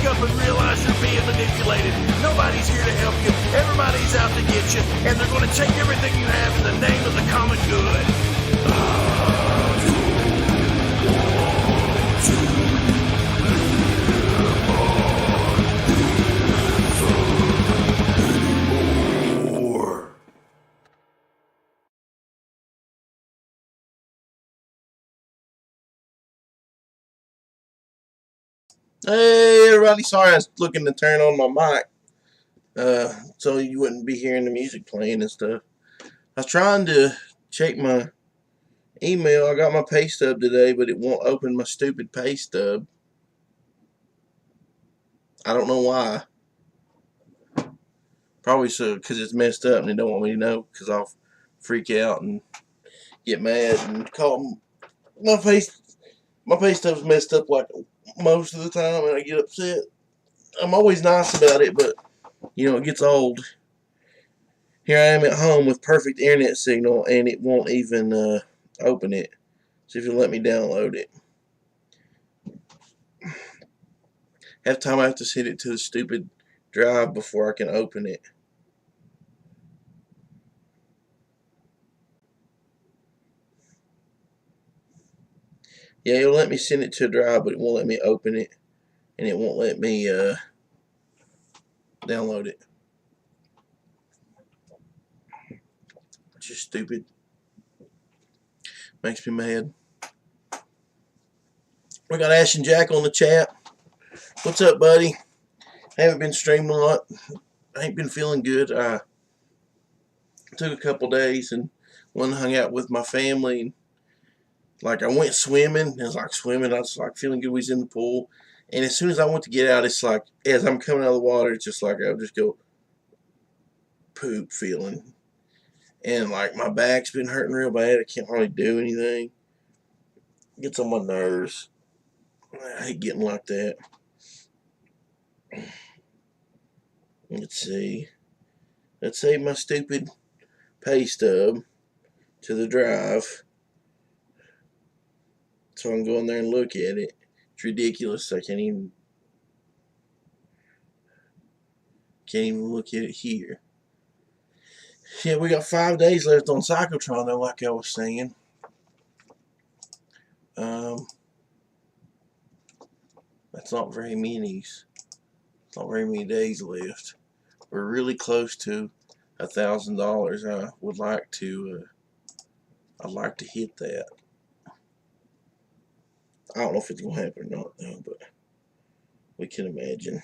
wake up and realize you're being manipulated. Nobody's here to help you. Everybody's out to get you, and they're going to take everything you have in the name of the common good. Hey everybody, sorry I was looking to turn on my mic so you wouldn't be hearing the music playing and stuff. I was trying to check my email. I got my pay stub today, but it won't open my stupid pay stub. I don't know why. Probably so because it's messed up and they don't want me to know, because I'll freak out and get mad and call my pay stub's messed up like most of the time, and I get upset. I'm always nice about it, but you know, it gets old. Here I am at home with perfect internet signal, and it won't even open it. See if you'll let me download it. Half the time I have to send it to the stupid drive before I can open it. Yeah, it'll let me send it to a drive, but it won't let me open it, and it won't let me download it. It's just stupid. Makes me mad. We got Ash and Jack on the chat. What's up, buddy? I haven't been streaming a lot. I ain't been feeling good. I took a couple days and went and hung out with my family. Like, I went swimming. It was like swimming. I was like feeling good. We was in the pool. And as soon as I went to get out, it's like, as I'm coming out of the water, it's just like I'll just go poop feeling. And like my back's been hurting real bad. I can't hardly do anything. It gets on my nerves. I hate getting like that. Let's see. Let's save my stupid pay stub to the drive so I can go in there and look at it. It's ridiculous. I can't even look at it here. Yeah, we got 5 days left on PsychoTron though, like I was saying. That's not very many. Not very many days left. We're really close to $1,000. I would like to. I'd like to hit that. I don't know if it's gonna happen or not though, but we can imagine.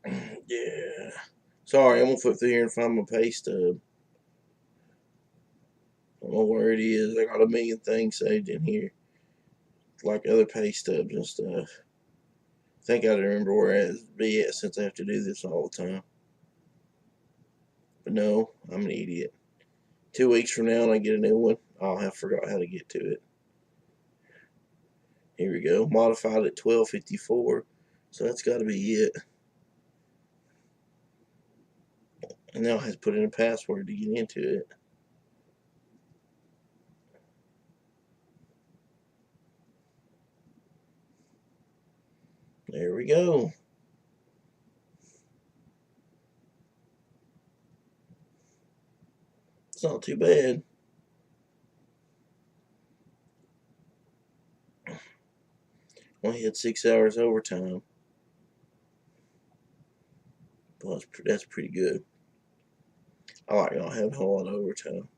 Yeah. Sorry, I'm gonna flip through here and find my pay stub. I don't know where it is. I got a million things saved in here, like other pay stubs and stuff. I think I remember where I'd be at, since I have to do this all the time. But no, I'm an idiot. 2 weeks from now, and I get a new one, I'll have forgot how to get to it. Here we go. Modified at 12:54. So that's got to be it. And now I have to put in a password to get into it. There we go. It's not too bad. Only had 6 hours overtime. Well, that's pretty good. I like not having a whole lot of overtime.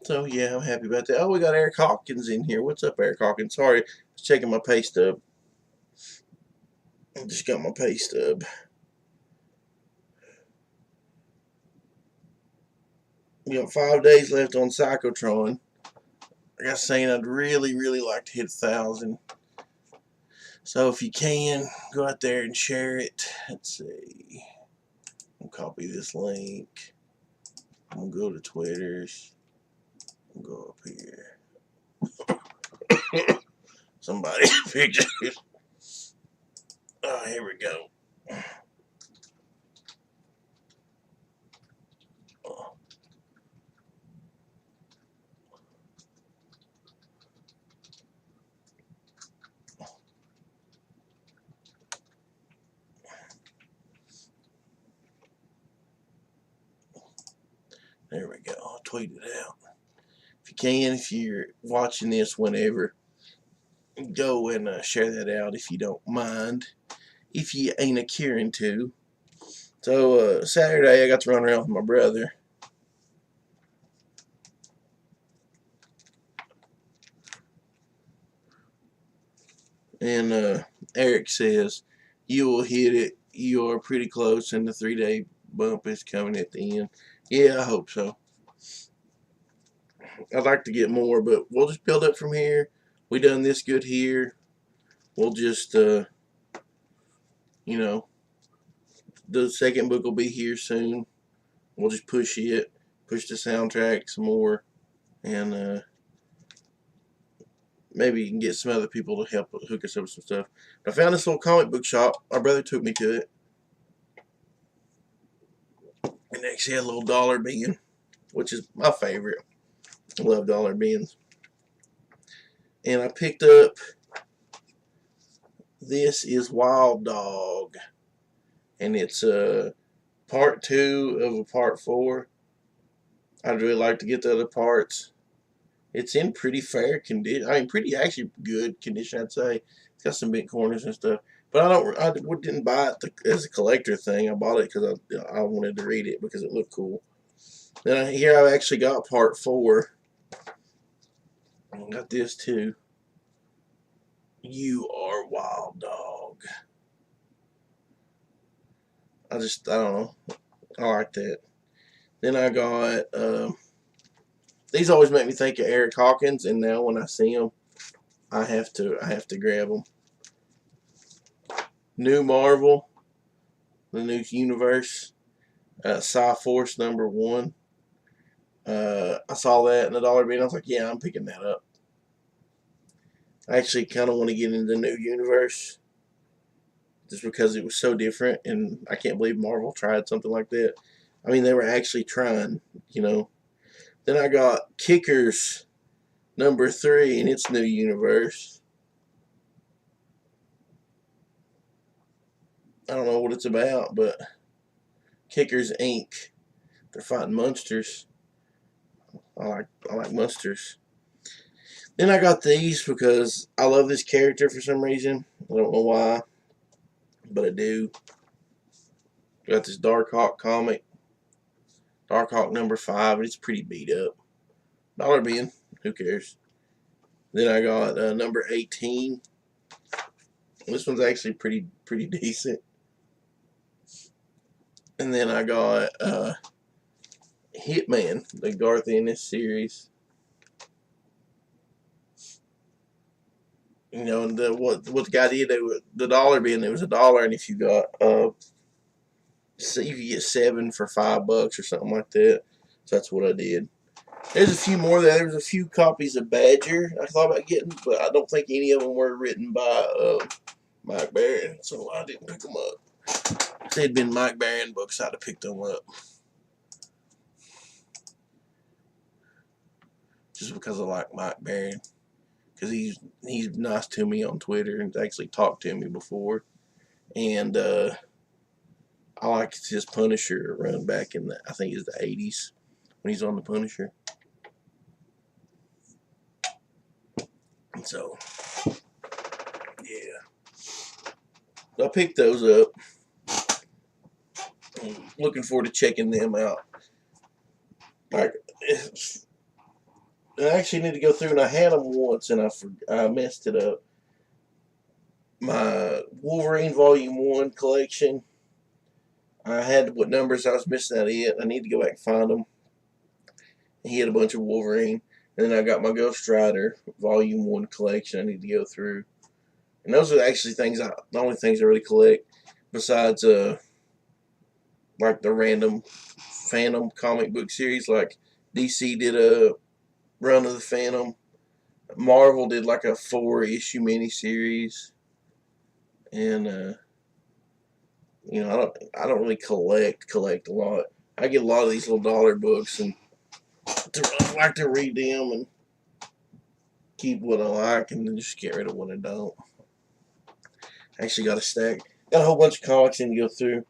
So yeah, I'm happy about that. Oh, we got Eric Hawkins in here. What's up, Eric Hawkins? Sorry, I was checking my pay stub. I just got my pay stub. We got 5 days left on PsychoTron. Like I was saying, I'd really like to hit 1,000. So if you can, go out there and share it. Let's see. I'll copy this link. I'm gonna go to Twitter's. I'll go up here. somebody's pictures. Oh, here we go. There we go. I'll tweet it out. If you can, if you're watching this whenever, go and share that out if you don't mind. If you ain't a caring to. So, Saturday I got to run around with my brother. And Eric says, you will hit it. You are pretty close, and the 3-day bump is coming at the end. Yeah, I hope so. I'd like to get more, but we'll just build up from here. We done this good here. We'll just, you know, the second book will be here soon. We'll just push it, push the soundtrack some more, and maybe you can get some other people to help hook us up with some stuff. I found this little comic book shop. My brother took me to it. And they actually had a little dollar bin, which is my favorite. I love dollar bins. And I picked up, this is Wild Dog. And it's part 2 of a part 4. I'd really like to get the other parts. It's in pretty fair condition. I mean, pretty actually good condition, I'd say. It's got some big corners and stuff. But I didn't buy it as a collector thing. I bought it because I wanted to read it because it looked cool. Then here I've actually got part 4. I got this too. You Are Wild Dog. I don't know. I like that. Then I got, these always make me think of Eric Hawkins, and now when I see them, I have to grab them. New Marvel, the new universe, Psy-Force #1. I saw that in the dollar bin. I was like, yeah, I'm picking that up. I actually kind of want to get into the new universe just because it was so different, and I can't believe Marvel tried something like that. I mean, they were actually trying, you know. Then I got Kickers #3 in its new universe. I don't know what it's about, but Kickers Inc. They're fighting monsters. I like monsters. Then I got these because I love this character for some reason. I don't know why, but I do. Got this Darkhawk comic. Darkhawk #5, and it's pretty beat up. Dollar bin, who cares? Then I got #18. This one's actually pretty decent. And then I got Hitman, the Garth Ennis series. You know, and what the guy did, the dollar bin, it was $1, and if you got so you could get 7 for $5 or something like that. So that's what I did. There's a few more there. There's a few copies of Badger I thought about getting, but I don't think any of them were written by Mike Barron, so I didn't pick them up. If they'd been Mike Barron books, I'd have picked them up. Just because I like Mike Barron. Because he's nice to me on Twitter and actually talked to me before. And I liked his Punisher run back in I think it's the 80s when he's on the Punisher. And so, yeah. I picked those up. I'm looking forward to checking them out. I actually need to go through, and I had them once, and I messed it up. My Wolverine Volume 1 collection, I had to put numbers. I was missing out it. I need to go back and find them. He had a bunch of Wolverine. And then I got my Ghost Rider Volume 1 collection I need to go through. And those are actually the only things I really collect. Besides, like the random Phantom comic book series. Like DC did a run of the Phantom. Marvel did like a 4-issue miniseries, and I don't really collect a lot. I get a lot of these little dollar books, and I like to read them and keep what I like, and then just get rid of what I don't. I actually got a stack, got a whole bunch of comics I need to go through.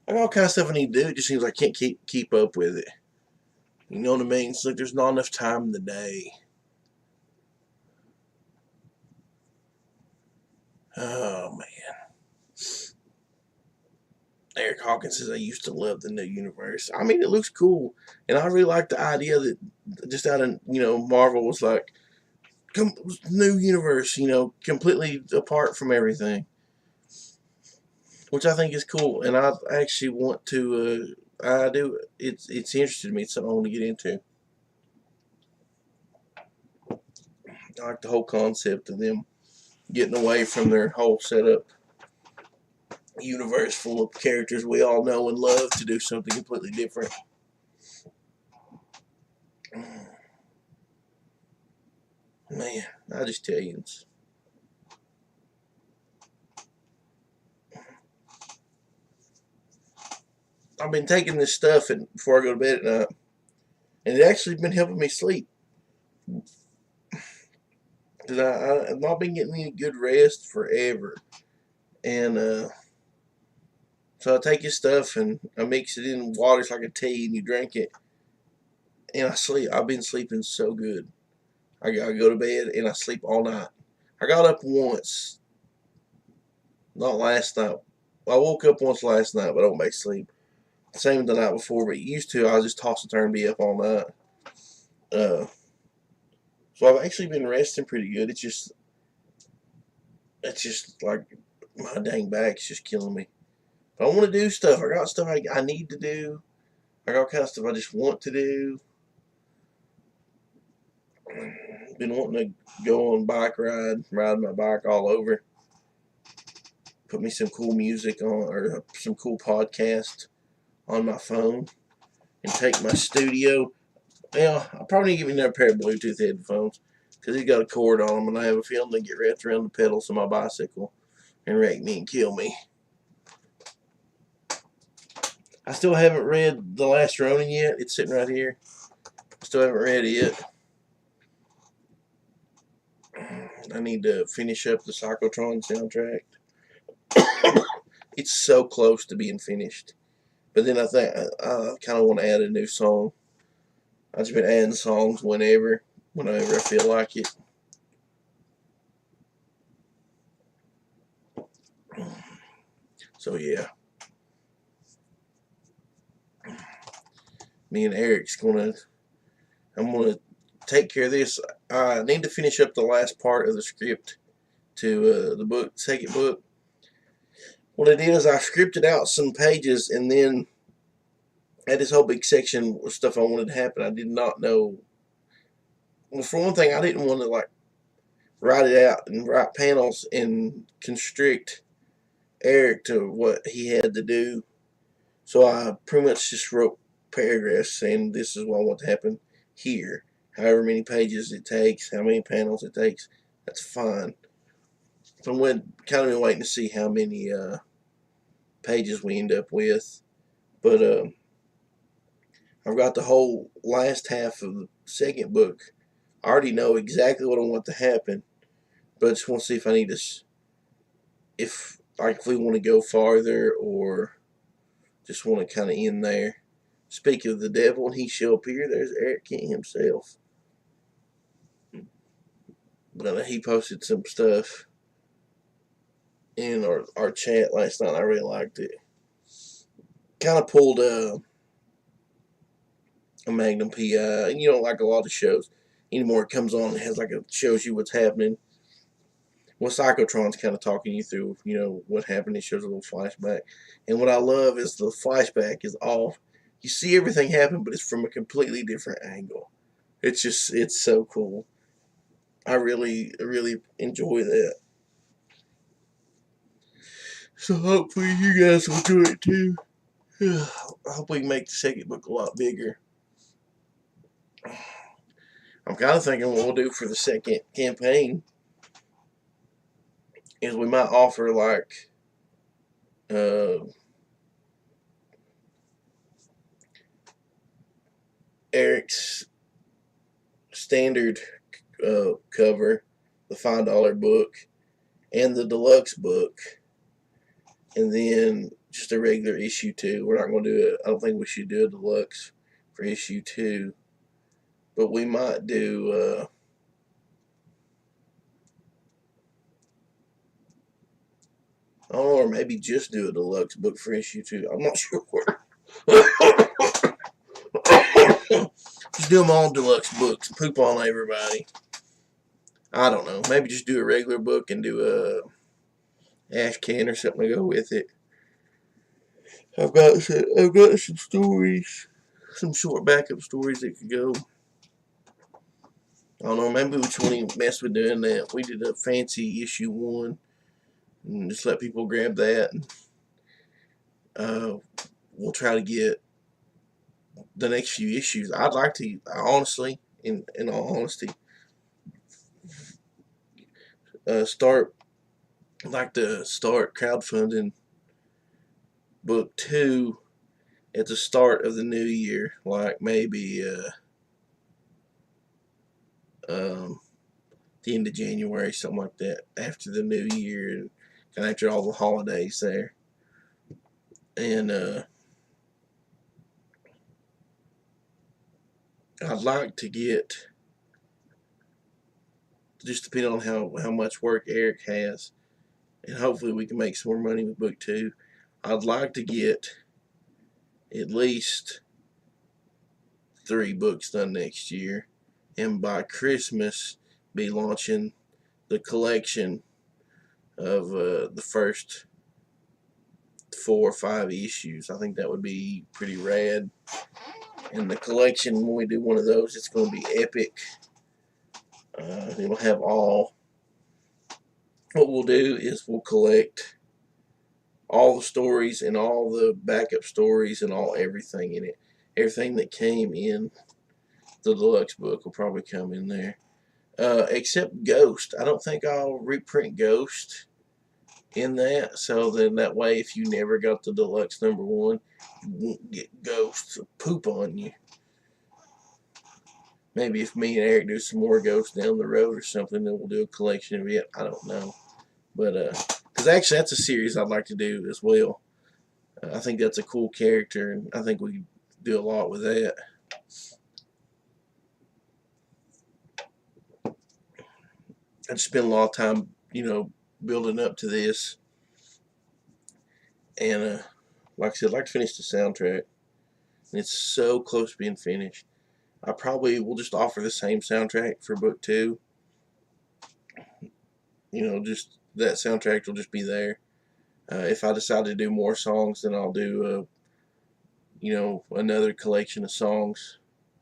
I got all kinds of stuff I need to do. It just seems like I can't keep up with it. You know what I mean? It's like there's not enough time in the day. Oh man. Eric Hawkins says I used to love the new universe. I mean, it looks cool, and I really like the idea that just out of Marvel was like new universe, completely apart from everything, which I think is cool, and I actually want to. I do. It's interested me. It's something I want to get into. I like the whole concept of them getting away from their whole setup universe full of characters we all know and love to do something completely different. Man, I just tell you. I've been taking this stuff before I go to bed at night, and it actually been helping me sleep. Because I've not been getting any good rest forever. And so I take this stuff and I mix it in water. It's like a tea, and you drink it. And I sleep. I've been sleeping so good. I go to bed and I sleep all night. I got up once. Not last night. I woke up once last night, but I don't make sleep. Same the night before, but used to. I was just toss and turn, be up all night. So I've actually been resting pretty good. It's just like my dang back's just killing me. But I want to do stuff. I got stuff I need to do. I got kind of stuff I just want to do. Been wanting to go on bike ride my bike all over. Put me some cool music on, or some cool podcast on my phone, and take my studio. Well, I probably need to get me another pair of Bluetooth headphones, because he's got a cord on them, and I have a feeling they get wrapped around the pedals of my bicycle and wreck me and kill me. I still haven't read The Last Ronin yet. It's sitting right here. Still haven't read it yet. I need to finish up the PsychoTron soundtrack. It's so close to being finished. But then I think I kind of want to add a new song. I've just been adding songs whenever I feel like it. So yeah. Me and I'm gonna take care of this. I need to finish up the last part of the script to the second book. What I did is I scripted out some pages, and then had this whole big section of stuff I wanted to happen. I did not know. Well, for one thing, I didn't want to write it out and write panels and constrict Eric to what he had to do. So I pretty much just wrote paragraphs saying this is what I want to happen here. However many pages it takes, how many panels it takes, that's fine. So I'm kind of been waiting to see how many pages we end up with. But I've got the whole last half of the second book. I already know exactly what I want to happen, but I just want to see if I need to, if we want to go farther, or just want to kind of end there. Speaking of the devil, and he shall appear, there's Eric King himself. But he posted some stuff in our chat last night. I really liked it. Kind of pulled a Magnum PI. And like a lot of shows anymore, it comes on and has shows you what's happening. Well, PsychoTron's kind of talking you through, what happened. It shows a little flashback. And what I love is the flashback is off. You see everything happen, but it's from a completely different angle. It's so cool. I really enjoy that. So hopefully you guys will do it too. I hope we can make the second book a lot bigger. I'm kind of thinking what we'll do for the second campaign is we might offer like Eric's standard cover, the $5 book, and the deluxe book, and then just a regular issue 2. We're not going to do it. I don't think we should do a deluxe for issue 2, but we might do or maybe just do a deluxe book for issue 2. I'm not sure. Just do them all deluxe books. Poop on everybody. I don't know. Maybe just do a regular book and do a ash can or something to go with it. I've got some stories, some short backup stories that could go. I don't know. Maybe which one he messed with doing that. We did a fancy issue 1 and just let people grab that. And, we'll try to get the next few issues. I'd like to, honestly, in all honesty, start crowdfunding book 2 at the start of the new year, like maybe the end of January, something like that, after the new year and kind of after all the holidays there. And I'd like to get, just depending on how much work Eric has, and hopefully we can make some more money with book 2, I'd like to get at least 3 books done next year, and by Christmas be launching the collection of the first 4 or 5 issues. I think that would be pretty rad. And the collection, when we do one of those, it's going to be epic. It'll have all. What we'll do is we'll collect all the stories and all the backup stories and everything in it. Everything that came in the deluxe book will probably come in there. Except Ghost. I don't think I'll reprint Ghost in that, so then that way if you never got the deluxe number 1, you won't get Ghost poop on you. Maybe if me and Eric do some more Ghosts down the road or something, then we'll do a collection of it. I don't know. But, because actually that's a series I'd like to do as well. I think that's a cool character, and I think we can do a lot with that. I just spent a lot of time, building up to this. And, like I said, I'd like to finish the soundtrack. And it's so close to being finished. I probably will just offer the same soundtrack for book 2. Just that soundtrack will just be there. If I decide to do more songs, then I'll do, another collection of songs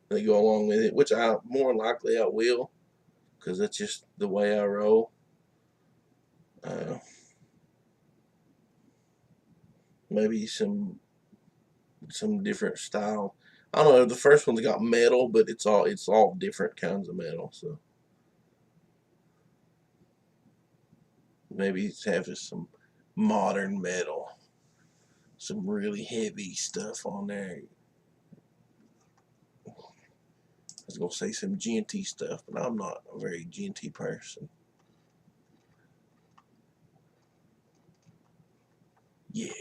that go along with it, which more likely I will, because that's just the way I roll. Maybe some different style. I don't know. The first one's got metal, but it's all different kinds of metal. So maybe have some modern metal, some really heavy stuff on there. I was gonna say some genty stuff, but I'm not a very genty person. Yeah.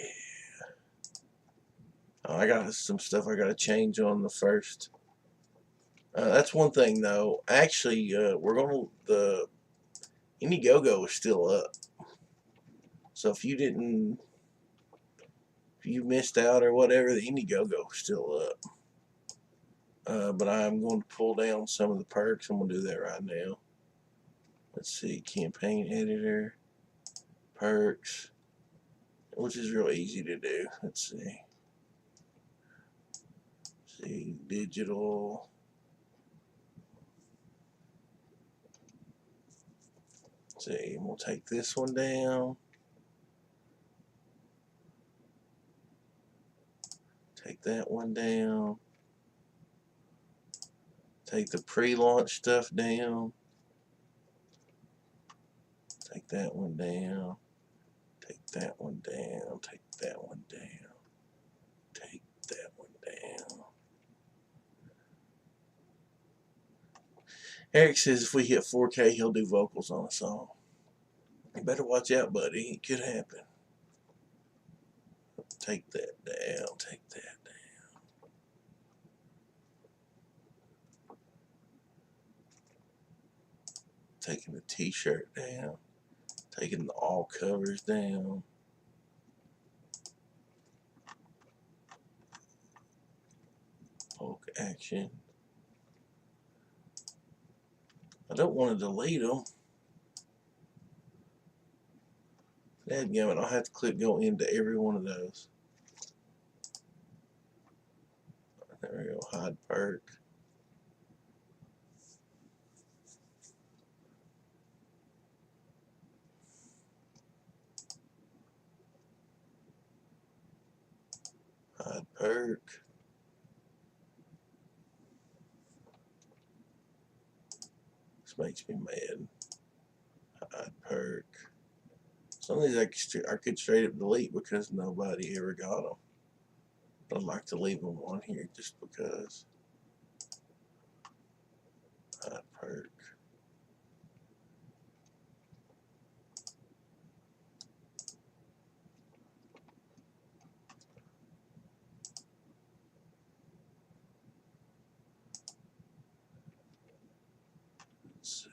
I got some stuff I got to change on the first. That's one thing though. Actually, the Indiegogo is still up. So if you missed out or whatever, the Indiegogo is still up. But I'm going to pull down some of the perks. I'm going to do that right now. Let's see, campaign editor, perks, which is real easy to do. Let's see. Digital. Let's see, we'll take this one down. Take that one down. Take the pre-launch stuff down. Take that one down. Take that one down. Take that one down. Take that one down. Eric says if we hit 4K, he'll do vocals on a song. You better watch out, buddy. It could happen. Take that down. Take that down. Taking the t-shirt down. Taking the all covers down. Polk action. I don't want to delete them. Dadgummit, I'll have to click go into every one of those. There we go, hide perk. Hide perk. This makes me mad. Hide perk. Some of these I could straight up delete because nobody ever got them. I'd like to leave them on here just because. Hide perk. Let's see.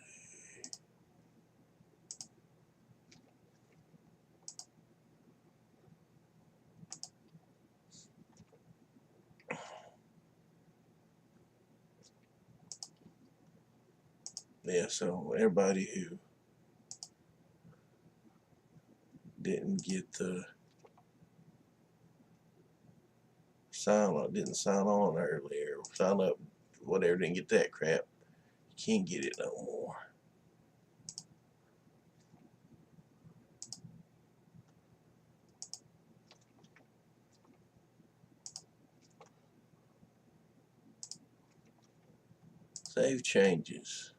Yeah, so everybody who didn't get the didn't sign on earlier, sign up, whatever, didn't get that crap, you can't get it no more. Save changes.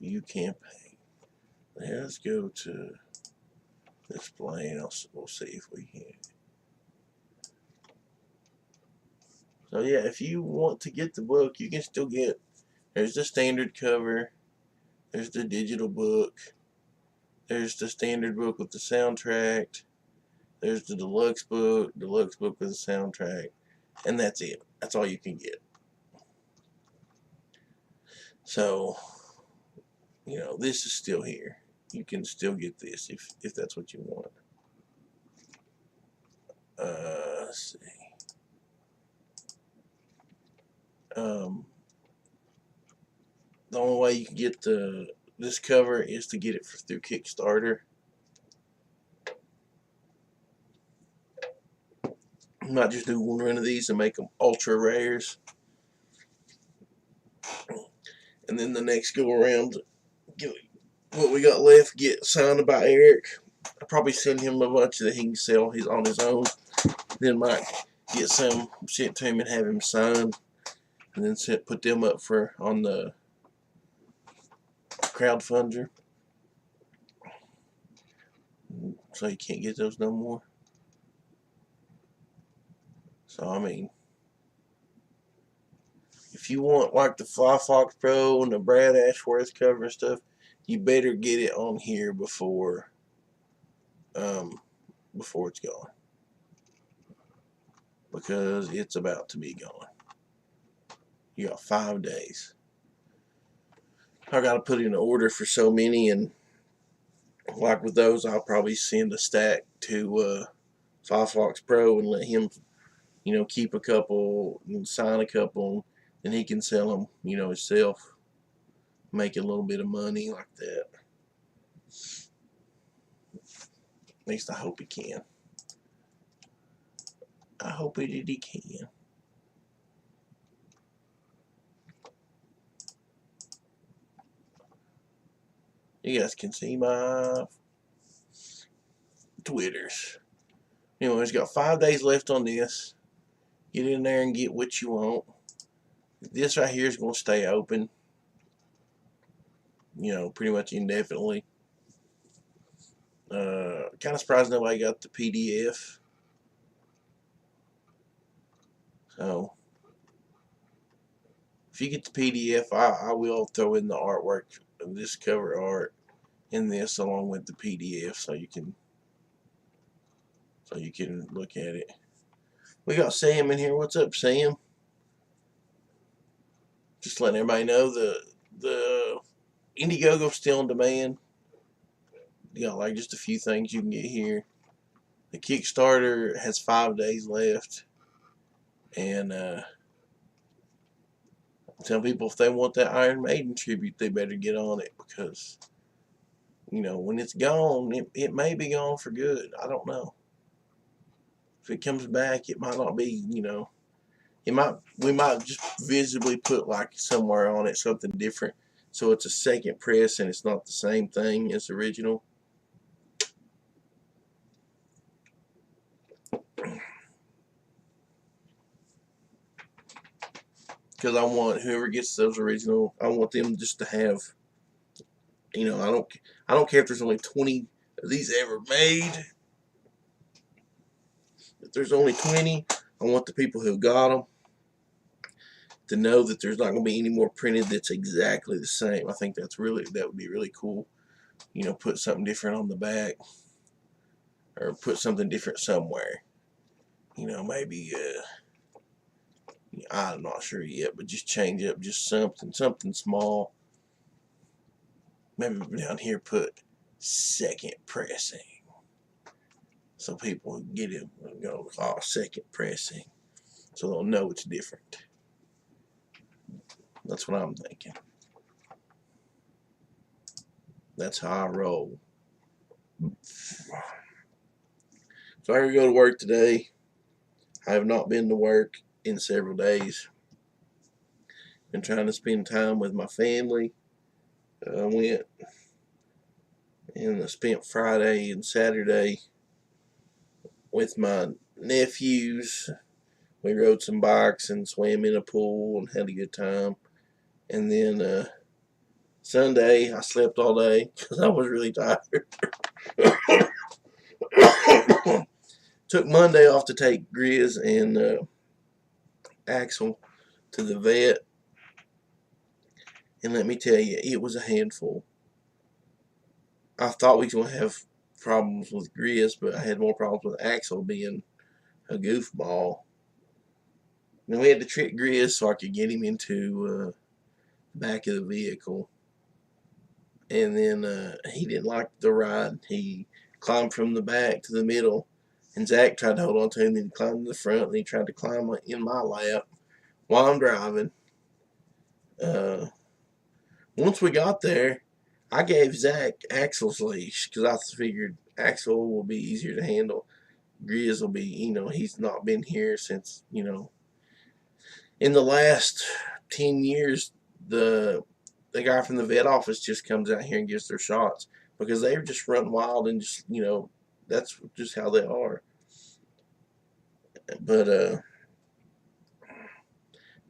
View campaign. Now let's go to display and we'll see if we can. So yeah, if you want to get the book, you can still get, there's the standard cover, there's the digital book, there's the standard book with the soundtrack, there's the deluxe book with the soundtrack, and that's it. That's all you can get. So, you know, this is still here. You can still get this if that's what you want. Let's see. The only way you can get this cover is to get it through Kickstarter. I might just do one run of these and make them ultra rares, and then the next go around, get what we got left, get signed by Eric. I'll probably send him a bunch that he can sell on his own. Then might get some sent to him and have him sign, and then put them up on the crowdfunder, so you can't get those no more. So I mean, if you want like the Fly Fox Pro and the Brad Ashworth cover and stuff, you better get it on here before it's gone, because it's about to be gone. You got 5 days. I got to put in an order for so many, and like with those, I'll probably send a stack to Fly Fox Pro and let him, you know, keep a couple and sign a couple, and he can sell them, you know, himself, make a little bit of money like that. At least I hope he can. I hope he can. You guys can see my Twitters. Anyway, it's got 5 days left on this. Get in there and get what you want. This right here is going to stay open, you know, pretty much indefinitely. Kind of surprised nobody got the PDF. So if you get the PDF, I will throw in the artwork of this cover art in this along with the PDF, so you can look at it. We got Sam in here. What's up, Sam? Just letting everybody know the Indiegogo's still on demand. You got like just a few things you can get here. The Kickstarter has 5 days left, and tell people if they want that Iron Maiden tribute, they better get on it, because you know when it's gone, it may be gone for good. I don't know. If it comes back, it might not be. You know, we might just visibly put like somewhere on it something different, so it's a second press and it's not the same thing as the original. Because I want whoever gets those original, I want them just to have, you know, I don't care if there's only 20 of these ever made. If there's only 20, I want the people who got them to know that there's not going to be any more printed that's exactly the same. I think that would be really cool. You know, put something different on the back, or put something different somewhere. You know, maybe I'm not sure yet, but just change up just something small. Maybe down here put second pressing, so people get it and go, oh, second pressing, so they'll know it's different. That's what I'm thinking. That's how I roll. So I gotta go to work today. I have not been to work in several days. Been trying to spend time with my family. I went and I spent Friday and Saturday with my nephews. We rode some bikes and swam in a pool and had a good time. And then Sunday I slept all day because I was really tired. Took Monday off to take Grizz and Axel to the vet. And let me tell you, it was a handful. I thought we was going to have problems with Grizz, but I had more problems with Axel being a goofball. And we had to trick Grizz so I could get him into the back of the vehicle. And then he didn't like the ride. He climbed from the back to the middle. And Zach tried to hold on to him, and he climbed to the front, and he tried to climb in my lap while I'm driving. Once we got there, I gave Zach Axel's leash because I figured Axel will be easier to handle. Grizz will be, you know, he's not been here since, you know, in the last 10 years, the guy from the vet office just comes out here and gives their shots because they just run wild and just, you know, that's just how they are. But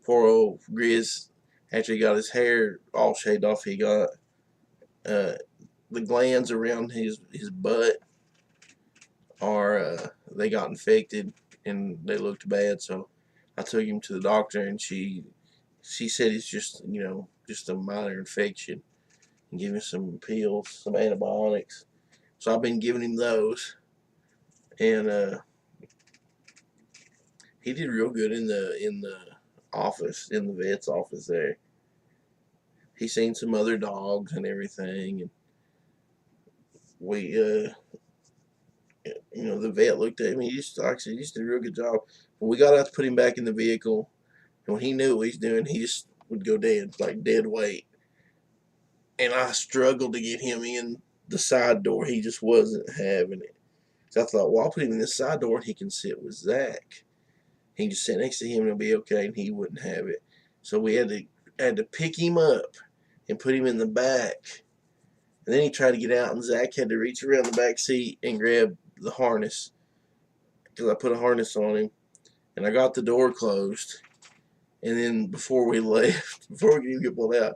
poor old Grizz, after he got his hair all shaved off, he got the glands around his butt they got infected and they looked bad. So I took him to the doctor, and she said it's just, you know, just a minor infection, and give him some pills, some antibiotics. So I've been giving him those, and he did real good in the office, in the vet's office there. He seen some other dogs and everything, and we you know, the vet looked at him. He just, like I said, he just did a real good job. When we got out to put him back in the vehicle, and when he knew what he's doing, he just would go dead, like dead weight. And I struggled to get him in the side door. He just wasn't having it. So I thought, well, I'll put him in the side door and he can sit with Zach. He can just sit next to him and it'll be okay, and he wouldn't have it. So we had to pick him up and put him in the back. And then he tried to get out, and Zach had to reach around the back seat and grab the harness, because I put a harness on him. And I got the door closed. And then before we left, before we could even get pulled out,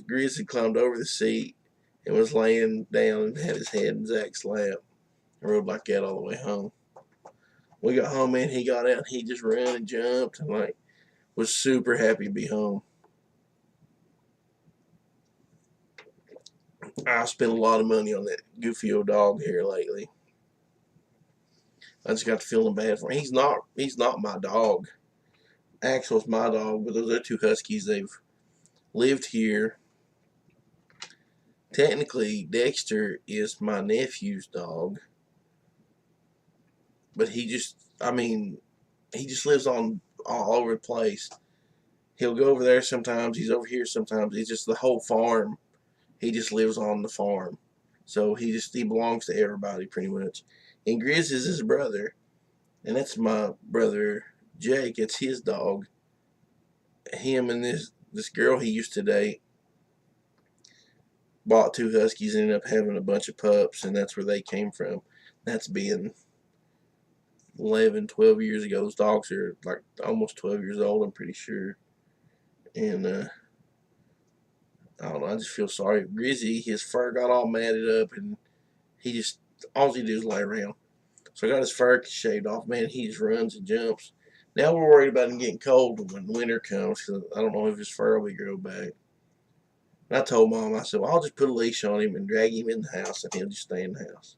Grizzly climbed over the seat and was laying down and had his head in Zach's lap. I rode like that all the way home. We got home, man, he got out and he just ran and jumped and like was super happy to be home. I spent a lot of money on that goofy old dog here lately. I just got to feeling bad for him. He's not my dog. Axel's my dog, but those other two huskies, they've lived here. Technically, Dexter is my nephew's dog, but he just lives on all over the place. He'll go over there sometimes. He's over here sometimes. He's just the whole farm. He just lives on the farm. So he belongs to everybody pretty much. And Grizz is his brother. And that's my brother Jake. It's his dog. Him and this girl he used to date bought two huskies and ended up having a bunch of pups, and that's where they came from. That's been 11, 12 years ago. Those dogs are like almost 12 years old, I'm pretty sure. And I don't know, I just feel sorry. Grizzy, his fur got all matted up, and all he do is lay around. So I got his fur shaved off. Man, he just runs and jumps. Now we're worried about him getting cold when winter comes, because I don't know if his fur will grow back. And I told Mom, I said, well, I'll just put a leash on him and drag him in the house, and he'll just stay in the house.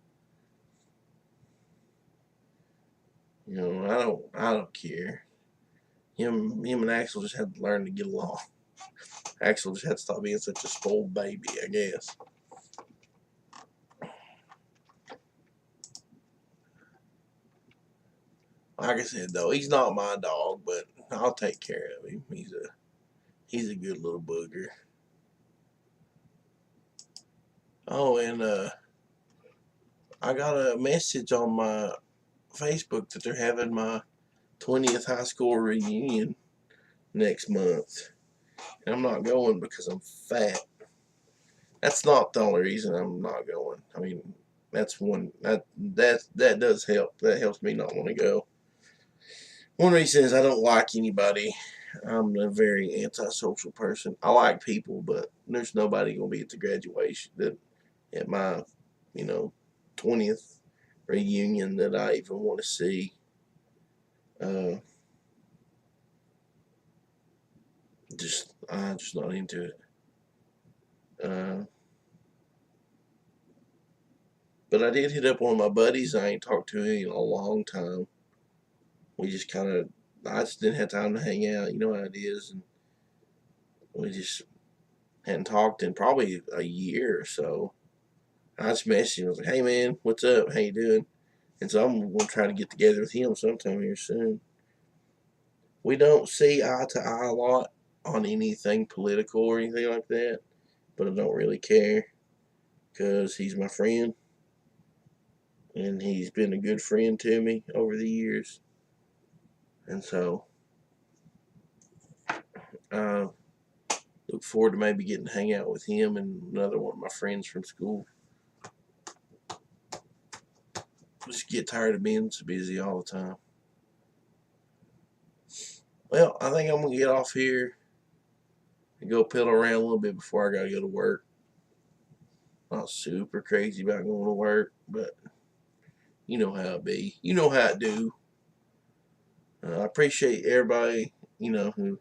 You know, I don't care. Him and Axel just had to learn to get along. Axel just had to stop being such a spoiled baby, I guess. Like I said, though, he's not my dog, but I'll take care of him. He's a good little booger. Oh, and I got a message on my Facebook that they're having my 20th high school reunion next month. And I'm not going because I'm fat. That's not the only reason I'm not going. I mean, that's one that does help. That helps me not want to go. One reason is I don't like anybody. I'm a very antisocial person. I like people, but there's nobody gonna be at the graduation at my 20th reunion that I even want to see. I'm just not into it. But I did hit up one of my buddies I ain't talked to in a long time. We just I just didn't have time to hang out, you know how it is, and we just hadn't talked in probably a year or so. I just messaged him. I was like, hey man, what's up? How you doing? And so I'm going to try to get together with him sometime here soon. We don't see eye to eye a lot on anything political or anything like that, but I don't really care because he's my friend and he's been a good friend to me over the years. And so I look forward to maybe getting to hang out with him and another one of my friends from school. Just get tired of being so busy all the time. Well, I think I'm going to get off here and go pedal around a little bit before I got to go to work. Not super crazy about going to work, but you know how it be. You know how it do. I appreciate everybody, who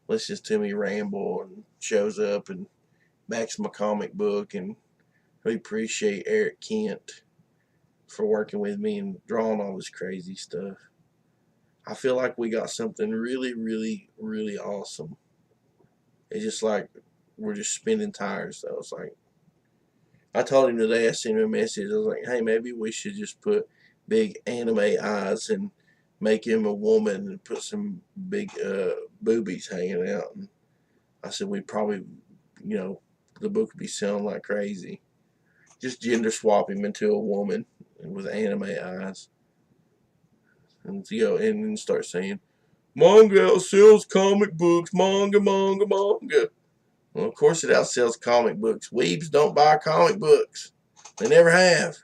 listens to me ramble and shows up and backs my comic book, and really appreciate Eric Kent for working with me and drawing all this crazy stuff. I feel like we got something really, really, really awesome. It's just like we're just spinning tires, though. It's like, I told him today, I sent him a message. I was like, hey, maybe we should just put big anime eyes and make him a woman and put some big boobies hanging out. And I said, we'd probably, the book would be selling like crazy. Just gender swap him into a woman with anime eyes. And and start saying, manga sells comic books, manga. Well, of course it outsells comic books. Weebs don't buy comic books. They never have.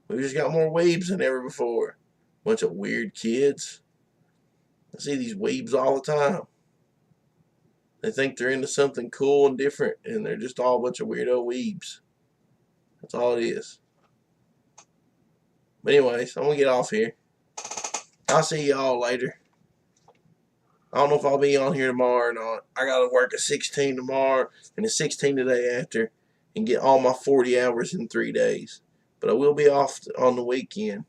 We've just got more weebs than ever before. Bunch of weird kids. I see these weebs all the time. They think they're into something cool and different, and they're just all a bunch of weirdo weebs. That's all it is. But anyways, I'm going to get off here. I'll see y'all later. I don't know if I'll be on here tomorrow or not. I got to work a 16 tomorrow and a 16 the day after and get all my 40 hours in 3 days. But I will be off on the weekend.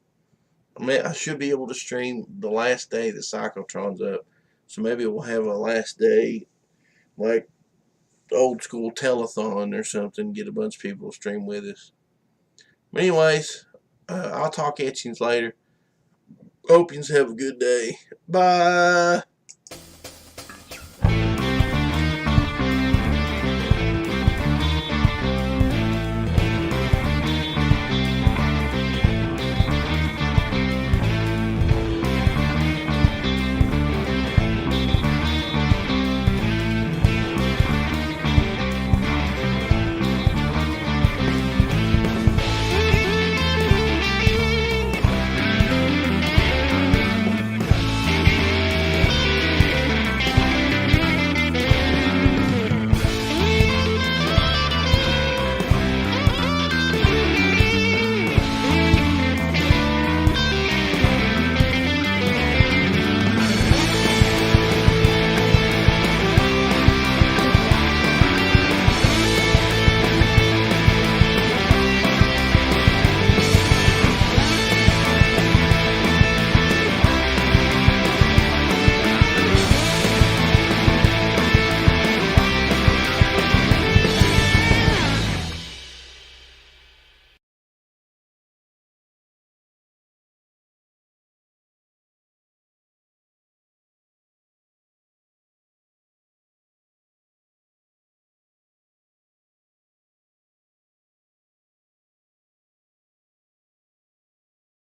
I should be able to stream the last day that PsychoTron's up. So maybe we'll have a last day, like old school telethon or something. Get a bunch of people to stream with us. But anyways, I'll talk at you later. Hope you have a good day. Bye.